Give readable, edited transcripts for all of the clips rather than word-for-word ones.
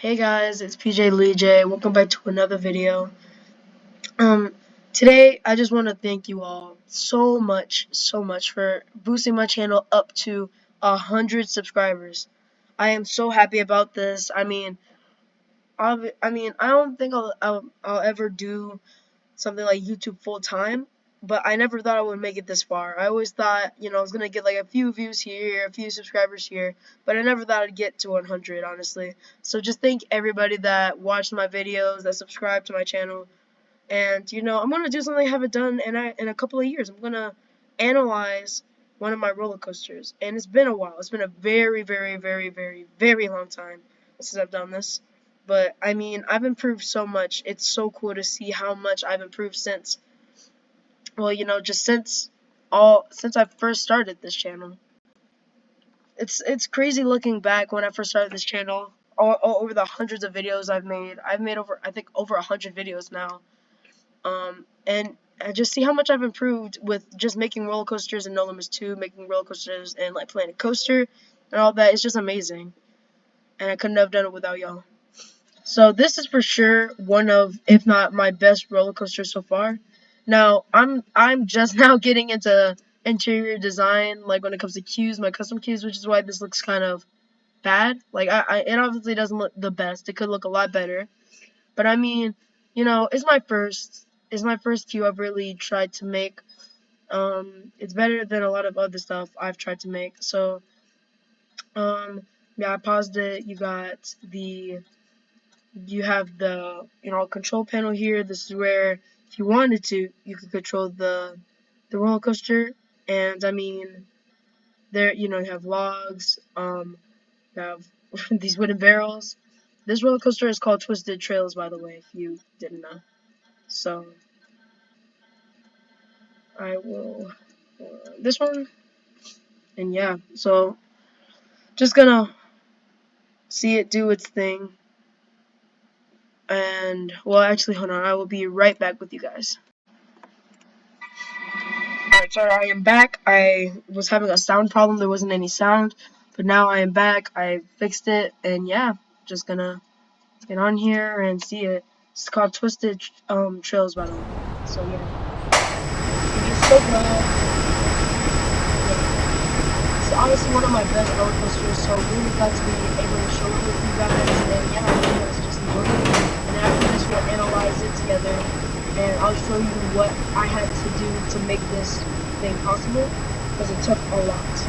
Hey guys, it's PJ Lee J. Welcome back to another video. Um, Today I just want to thank you all so much for boosting my channel up to 100 subscribers. I am so happy about this. I don't think I'll ever do something like YouTube full time, but I never thought I would make it this far. I always thought, I was gonna get like a few views here, a few subscribers here, but I never thought I'd get to 100, honestly. So just thank everybody that watched my videos, that subscribed to my channel, and I'm gonna do something I haven't done in a couple of years. I'm gonna analyze one of my roller coasters, and it's been a while. It's been a very long time since I've done this. But I've improved so much. It's so cool to see how much I've improved since, well, just since I first started this channel. It's crazy looking back when I first started this channel. All over the hundreds of videos I've made. I've made I think over 100 videos now. And I just see how much I've improved with just making roller coasters in Nolimits 2, making roller coasters and like Planet Coaster and all that. It's just amazing. And I couldn't have done it without y'all. So this is for sure one of, if not my best roller coaster so far. Now I'm just now getting into interior design, like when it comes to cues, my custom cues, which is why this looks kind of bad. Like it obviously doesn't look the best. It could look a lot better. But it's my first cue I've really tried to make. It's better than a lot of other stuff I've tried to make. So yeah, I paused it. You have the control panel here. This is where, if you wanted to, you could control the roller coaster. And there you have logs. You have these wooden barrels. This roller coaster is called Twisted Trails, by the way, if you didn't know. So I will this one, and yeah. So just gonna see it do its thing. And well, actually, hold on. I will be right back with you guys. Alright, sorry, I am back. I was having a sound problem. There wasn't any sound, but now I am back. I fixed it, and yeah, just gonna get on here and see it. It's called Twisted Trails, by the way. So yeah, I'm just so glad. Yeah. It's honestly one of my best roller coasters. So really glad to be able to show it with you guys, and yeah, I hope you guys just enjoy it. And after this, we'll analyze it together, and I'll show you what I had to do to make this thing possible, because it took a lot.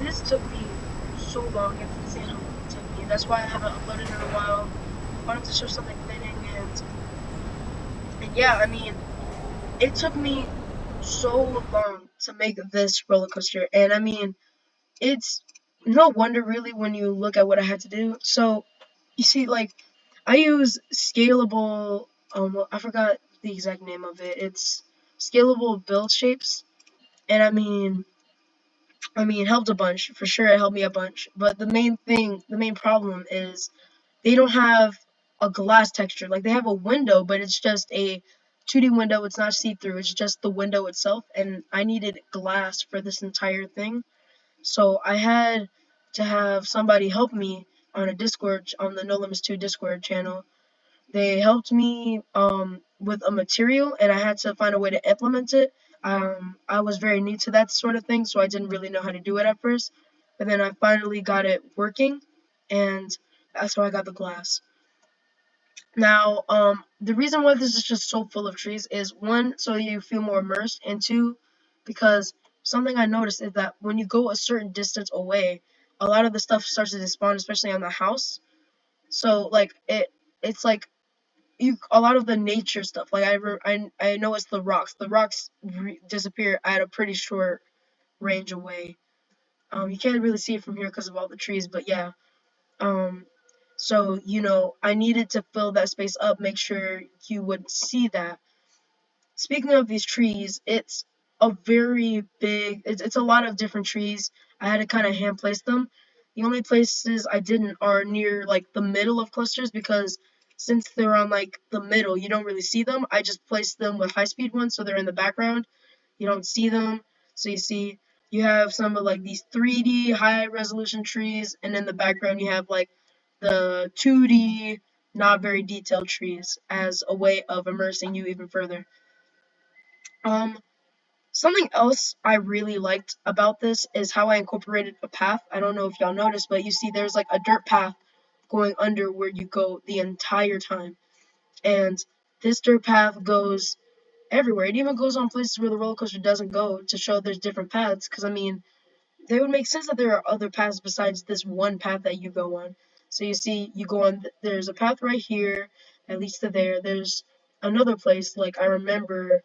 this took me so long. You have to see how long it took me. That's why I haven't uploaded in a while. Wanted to show something fitting, and yeah, I mean, it took me so long to make this roller coaster, and I mean, it's no wonder really when you look at what I had to do. So you see, like, I use scalable. Well, I forgot the exact name of it. It's scalable build shapes, and I mean, it helped a bunch for sure. It helped me a bunch. But the main problem is they don't have a glass texture. Like they have a window, but it's just a 2D window. It's not see-through. It's just the window itself. And I needed glass for this entire thing. So I had to have somebody help me on a Discord, on the Nolimits 2 Discord channel. They helped me with a material, and I had to find a way to implement it. I was very new to that sort of thing, so I didn't really know how to do it at first. But then I finally got it working, and that's how I got the glass. Now, the reason why this is just so full of trees is one, so you feel more immersed, and two, because something I noticed is that when you go a certain distance away, a lot of the stuff starts to despawn, especially on the house. So like it's like you a lot of the nature stuff. Like I know it's the rocks. The rocks disappear at a pretty short range away. You can't really see it from here because of all the trees, but yeah. Um, so I needed to fill that space up, make sure you would see that. Speaking of these trees, it's a very big. It's a lot of different trees. I had to kind of hand place them. The only places I didn't are near like the middle of clusters because since they're on like the middle, you don't really see them. I just placed them with high speed ones, so they're in the background. You don't see them, so you have some of like these 3D high resolution trees, and in the background you have like the 2D not very detailed trees as a way of immersing you even further. Um, Something else I really liked about this is how I incorporated a path. I don't know if y'all noticed, but you see there's like a dirt path going under where you go the entire time. And this dirt path goes everywhere. It even goes on places where the roller coaster doesn't go to show there's different paths. Because, I mean, they would make sense that there are other paths besides this one path that you go on. So you see, you go on, there's a path right here that leads to there. There's another place, like I remember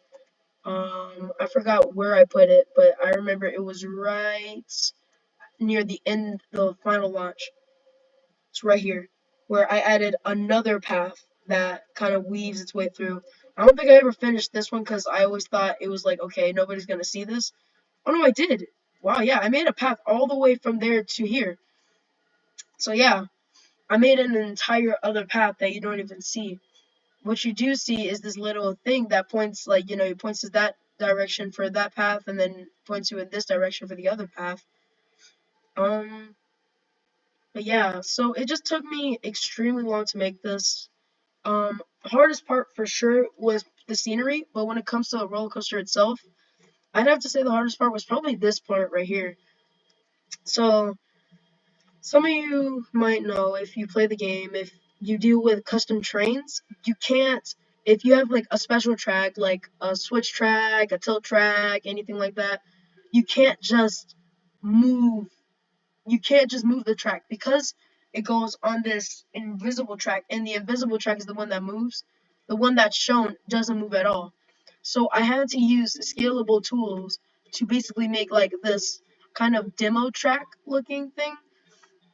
I forgot where I put it, but I remember it was right near the end, the final launch. It's right here, where I added another path that kind of weaves its way through. I don't think I ever finished this one because I always thought it was like, okay, nobody's gonna see this. Oh no, I did. Wow, yeah, I made a path all the way from there to here. So yeah, I made an entire other path that you don't even see. What you do see is this little thing that points like it points to that direction for that path and then points you in this direction for the other path. um but yeah, so it just took me extremely long to make this. Hardest part for sure was the scenery, but when it comes to the roller coaster itself, I'd have to say the hardest part was probably this part right here. So some of you might know, if you play the game, if you deal with custom trains, you can't, if you have like a special track, like a switch track, a tilt track, anything like that, you can't just move, you can't just move the track because it goes on this invisible track, and the invisible track is the one that moves. The one that's shown doesn't move at all. So I had to use scalable tools to basically make like this kind of demo track looking thing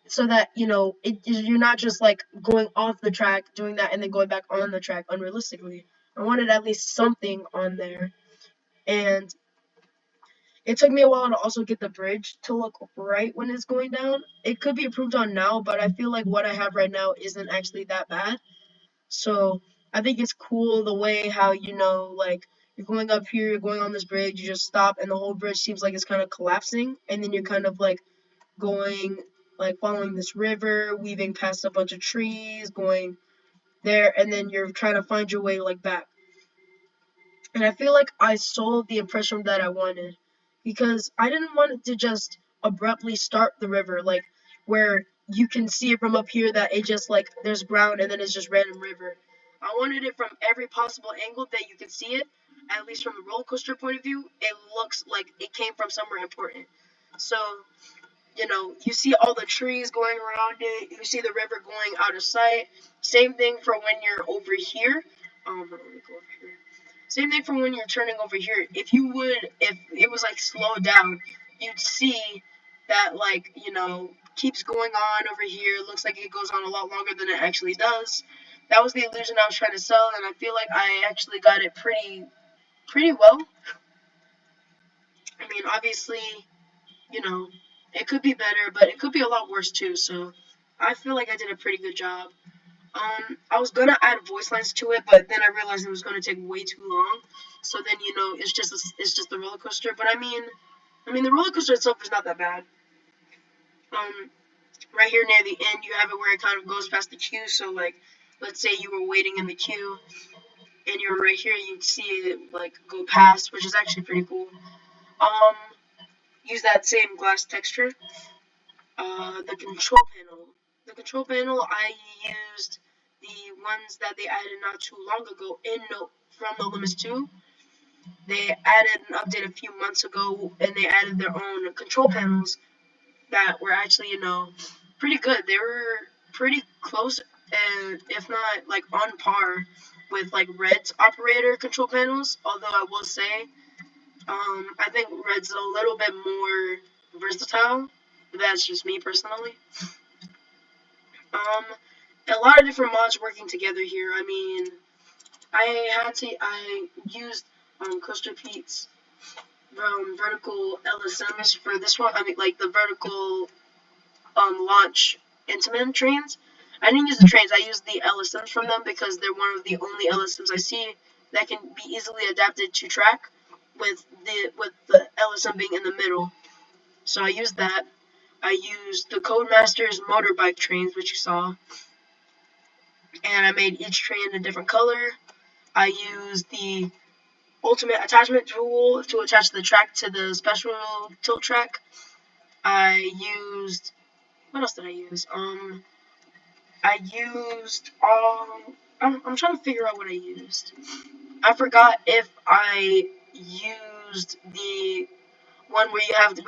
so that you're not just like going off the track doing that and then going back on the track unrealistically. I wanted at least something on there, and it took me a while to also get the bridge to look right when it's going down. It could be improved on now, but I feel like what I have right now isn't actually that bad. So I think it's cool the way how like you're going up here, you're going on this bridge, you just stop and the whole bridge seems like it's kind of collapsing, and then you're kind of like going, like following this river, weaving past a bunch of trees, going there, and then you're trying to find your way like back. And I feel like I sold the impression that I wanted because I didn't want it to just abruptly start the river, like where you can see it from up here that it just like there's ground and then it's just random river. I wanted it from every possible angle that you can see it, at least from a roller coaster point of view. It looks like it came from somewhere important. So you know, you see all the trees going around it. You see the river going out of sight. Same thing for when you're over here. Hold on, let me go over here. Same thing for when you're turning over here. If it was like slowed down, you'd see that like, you know, keeps going on over here. It looks like it goes on a lot longer than it actually does. That was the illusion I was trying to sell, and I feel like I actually got it pretty well. I mean, obviously, you know, it could be better, but it could be a lot worse too. So I feel like I did a pretty good job. I was gonna add voice lines to it, but then I realized it was gonna take way too long. So then, you know, it's just the roller coaster. But I mean the roller coaster itself is not that bad. Um, right here near the end, you have it where it kind of goes past the queue. So like, let's say you were waiting in the queue and you were right here, you'd see it like go past, which is actually pretty cool. Um, use that same glass texture. The control panel. The control panel, I used the ones that they added not too long ago from Nolimits 2. They added an update a few months ago, and they added their own control panels that were actually, you know, pretty good. They were pretty close, and if not like on par with like Red's operator control panels. Although I will say, I think Red's a little bit more versatile. That's just me personally. Um, a lot of different mods working together here. I mean, I used Coaster Pete's vertical LSMs for this one. I mean, like the vertical launch Intamin trains. I didn't use the trains. I used the LSMs from them because they're one of the only LSMs I see that can be easily adapted to track with the LSM being in the middle. So I used that. I used the Codemasters motorbike trains, which you saw, and I made each train a different color. I used the ultimate attachment tool to attach the track to the special tilt track. I used, what else did I use? I used I'm trying to figure out what I used. I forgot if I used the one where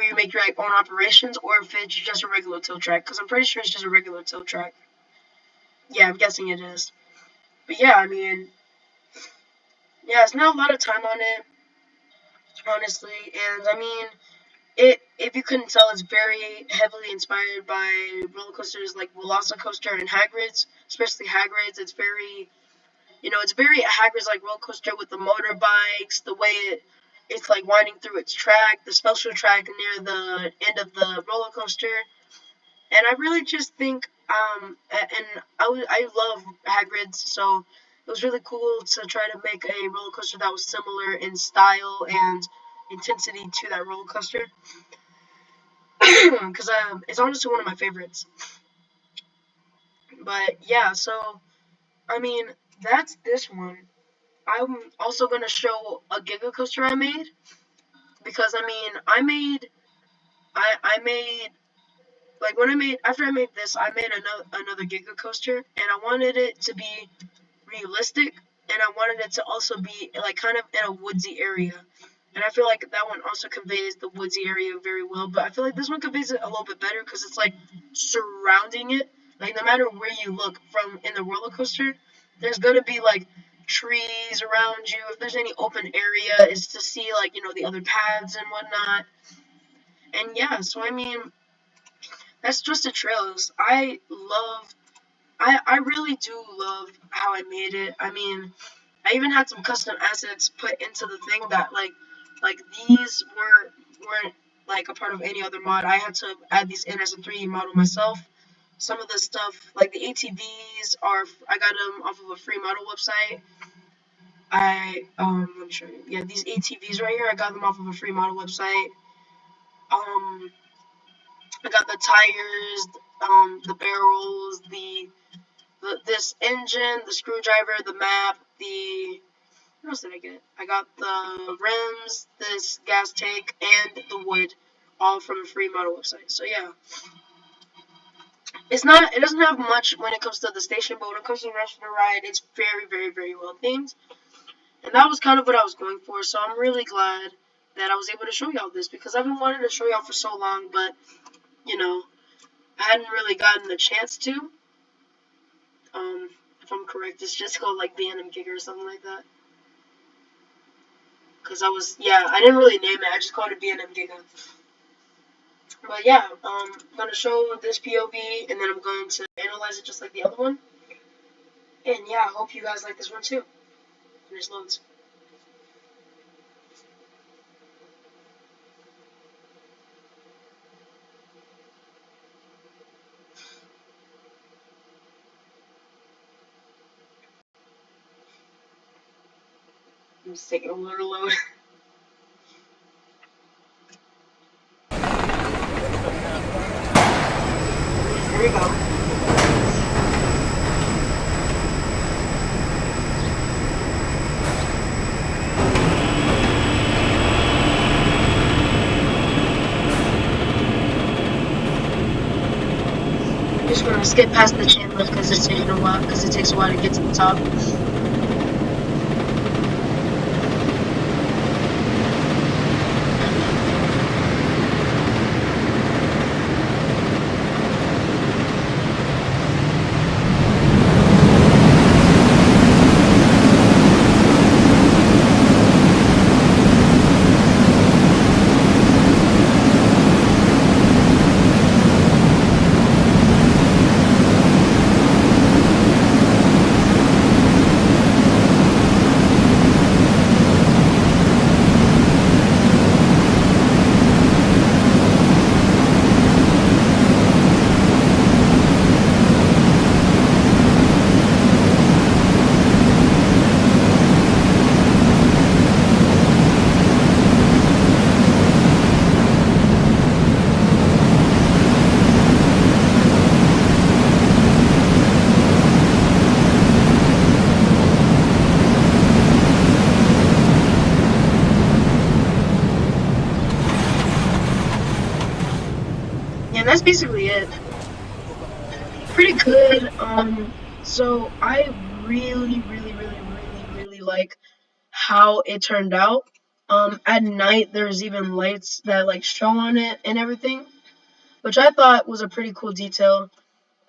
you make your like, own operations, or if it's just a regular tilt track. Because I'm pretty sure it's just a regular tilt track. Yeah, I'm guessing it is. But yeah, I mean, yeah, it's not a lot of time on it, honestly. And I mean, if you couldn't tell, it's very heavily inspired by roller coasters like Velocicoaster and Hagrid's, especially Hagrid's. It's very, you know, it's very Hagrid's like roller coaster with the motorbikes, the way it's like winding through its track, the special track near the end of the roller coaster. And I really just think, and I love Hagrid's, so it was really cool to try to make a roller coaster that was similar in style and intensity to that roller coaster. Because it's honestly one of my favorites. But yeah, so I mean that's this one. I'm also gonna show a Giga coaster I made because I mean I made like when I made after I made this I made another Giga coaster, and I wanted it to be realistic, and I wanted it to also be like kind of in a woodsy area. And I feel like that one also conveys the woodsy area very well, but I feel like this one conveys it a little bit better because it's like surrounding it. Like no matter where you look from in the roller coaster, there's gonna be like trees around you. If there's any open area, it's to see like, you know, the other paths and whatnot. And yeah, so I mean, that's Twisted Trails. I really do love how I made it. I mean, I even had some custom assets put into the thing that like these weren't like a part of any other mod. I had to add these in as a 3D model myself. Some of the stuff like the ATVs I got them off of a free model website. Let me show you. Yeah, these ATVs right here, I got them off of a free model website. Um I got the tires, the barrels, this engine, the screwdriver, the map, what else did I get? I got the rims, this gas tank, and the wood, all from a free model website. So yeah, it doesn't have much when it comes to the station, but when it comes to the rest of the ride, it's very, very, very well themed. And that was kind of what I was going for, so I'm really glad that I was able to show y'all this, because I've been wanting to show y'all for so long, but you know, I hadn't really gotten the chance to. Um, if I'm correct, it's just called like B&M Giga or something like that. Cause I didn't really name it. I just called it B&M Giga. But yeah, I'm gonna show this POV and then I'm going to analyze it just like the other one. And yeah, I hope you guys like this one too. There's loads. I'm just taking a little load. There we go. I'm just gonna skip past the chain lift because it's taking a while. Because it takes a while to get to the top. Yeah, and that's basically it. Pretty good. So I really like how it turned out. At night there's even lights that like show on it and everything, which I thought was a pretty cool detail.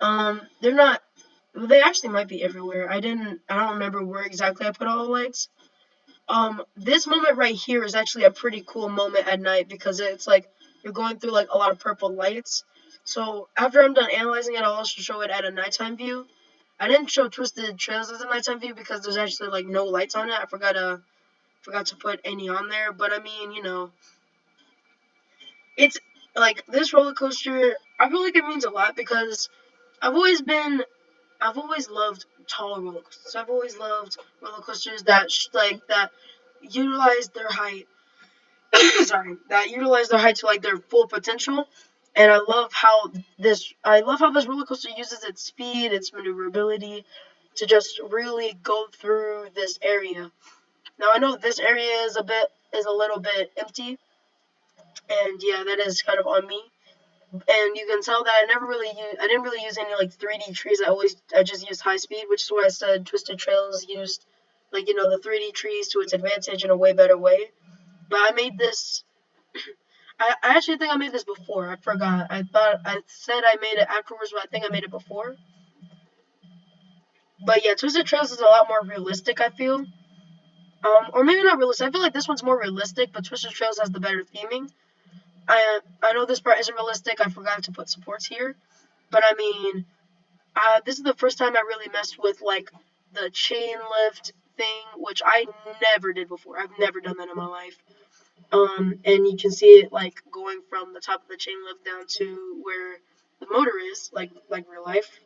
They're not. They actually might be everywhere. I don't remember where exactly I put all the lights. This moment right here is actually a pretty cool moment at night because it's like you're going through like a lot of purple lights. So after I'm done analyzing it, I'll also show it at a nighttime view. I didn't show Twisted Trails as a nighttime view because there's actually like no lights on it. I forgot to put any on there. But I mean, it's like this roller coaster. I feel like it means a lot because I've always been I've always loved tall roller coasters. I've always loved roller coasters that utilize their height. Sorry, that utilize their height to like their full potential. And I love how this roller coaster uses its speed, its maneuverability to just really go through this area. Now I know this area is a little bit empty, and yeah, that is kind of on me. And you can tell that I didn't really use any like 3D trees. I just used high speed, which is why I said Twisted Trails used like the 3D trees to its advantage in a way better way. But I made this. I actually think I made this before. I forgot. I thought I said I made it afterwards, but I think I made it before. But yeah, Twisted Trails is a lot more realistic. I feel. Or maybe not realistic. I feel like this one's more realistic, but Twisted Trails has the better theming. I know this part isn't realistic. I forgot to put supports here, but I mean, this is the first time I really messed with like the chain lift thing, which I never did before. I've never done that in my life. And you can see it like going from the top of the chain lift down to where the motor is, like real life.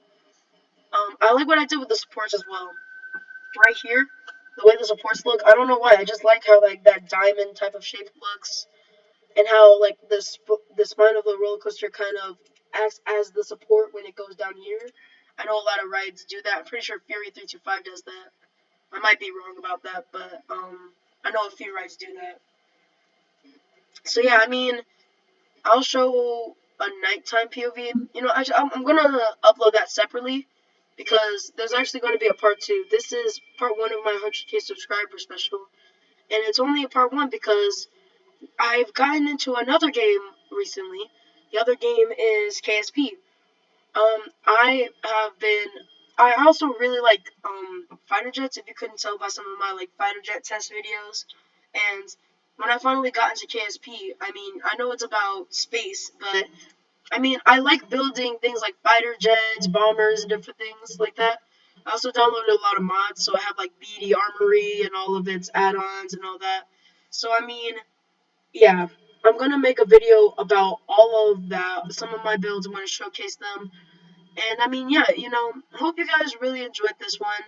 I like what I did with the supports as well. Right here, the way the supports look, I don't know why. I just like how like that diamond type of shape looks, and how like the spine of the roller coaster kind of acts as the support when it goes down here. I know a lot of rides do that. I'm pretty sure Fury 325 does that. I might be wrong about that, but I know a few rides do that. So yeah, I mean, I'll show a nighttime POV. I'm gonna upload that separately because there's actually going to be a part two. This is part one of my 100K subscriber special, and it's only a part one because I've gotten into another game recently The other game is KSP. I also really like fighter jets. If you couldn't tell by some of my like fighter jet test videos, and when I finally got into KSP, I mean, I know it's about space, but I mean, I like building things like fighter jets, bombers, and different things like that. I also downloaded a lot of mods, so I have like BD Armory and all of its add-ons and all that. So I mean, yeah, I'm gonna make a video about all of that. Some of my builds, I'm gonna showcase them. And I mean, yeah, I hope you guys really enjoyed this one.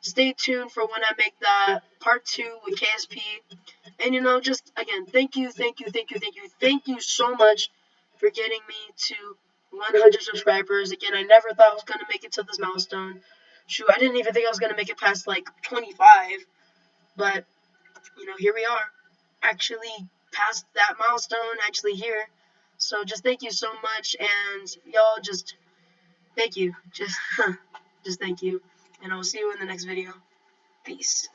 Stay tuned for when I make that part 2 with KSP. And just again, thank you, thank you, thank you, thank you, thank you so much for getting me to 100 subscribers. Again, I never thought I was gonna make it to this milestone. Shoot, I didn't even think I was gonna make it past like 25. But here we are, actually past that milestone, actually here. So just thank you so much, and y'all just thank you. Just thank you. And I'll see you in the next video. Peace.